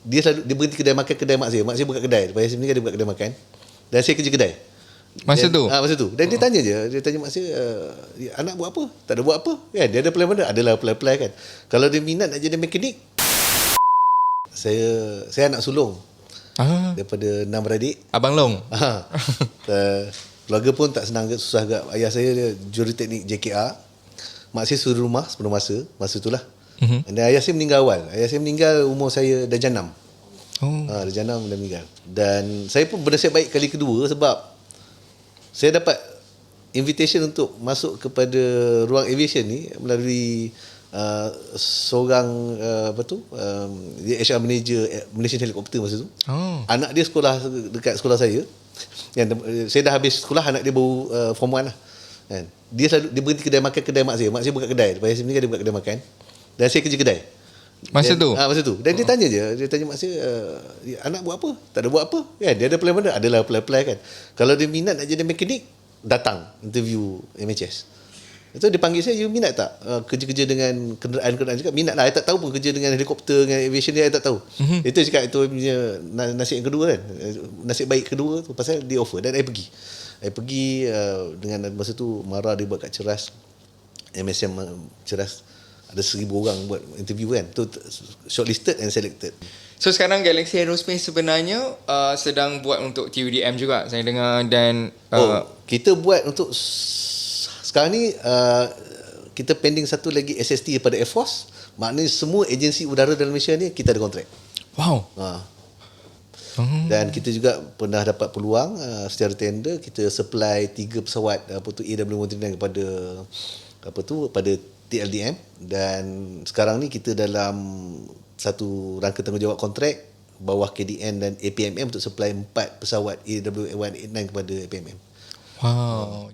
dia berhenti kedai makan, kedai mak saya buka kedai. Lepas saya meninggal dia buka kedai makan. Dan saya kerja kedai. Masa tu? Masa tu. Dan dia tanya mak saya, anak buat apa? Tak ada buat apa kan? Dia ada plan mana? Adalah plan kan. Kalau dia minat nak jadi mekanik, saya anak sulung. Daripada 6 beradik. Abang Long. Keluarga pun tak senang, susah agak. Ayah saya dia juruteknik JKR. Mak saya suruh rumah sebelum masa itulah. Dan ayah saya meninggal awal. Ayah saya meninggal umur saya dah jenam. Dah jenam dah meninggal. Dan saya pun bernasib baik kali kedua sebab saya dapat invitation untuk masuk kepada ruang aviation ni melalui seorang dia HR manager Malaysian Helicopter masa tu. Anak dia sekolah dekat sekolah saya. Saya dah habis sekolah, anak dia baru form 1 lah. Kan? Dia berhenti kedai makan, kedai mak saya buka kedai. Lepas saya meninggal dia buka kedai makan. Dan saya kerja kedai. Masa tu? Dan dia tanya mak saya, anak buat apa? Tak ada buat apa kan? Dia ada plan mana? Adalah plan kan. Kalau dia minat nak jadi mekanik, datang interview MHS. Itu dia panggil saya, you minat tak kerja-kerja dengan kenderaan cakap, minat lah. Saya tak tahu pun kerja dengan helikopter, dengan aviation dia, saya tak tahu. Itu cakap, itu punya nasib yang kedua kan. Nasib baik kedua tu pasal dia offer. Dan saya pergi dengan masa tu Mara dia buat kat Ceras, MSM Ceras, ada 1,000 orang buat interview kan. Tu shortlisted and selected. So sekarang Galaxy Aerospace sebenarnya sedang buat untuk TUDM juga saya dengar. Dan kita buat untuk sekarang ni kita pending satu lagi SST daripada Air Force. Maknanya semua agensi udara dalam Malaysia ni kita ada kontrak. Wow. Dan kita juga pernah dapat peluang secara tender kita supply 3 pesawat AW139 pada TLDM. Dan sekarang ni kita dalam satu rangka tanggungjawab kontrak bawah KDN dan APMM untuk supply 4 pesawat AW189 kepada APMM. Wow.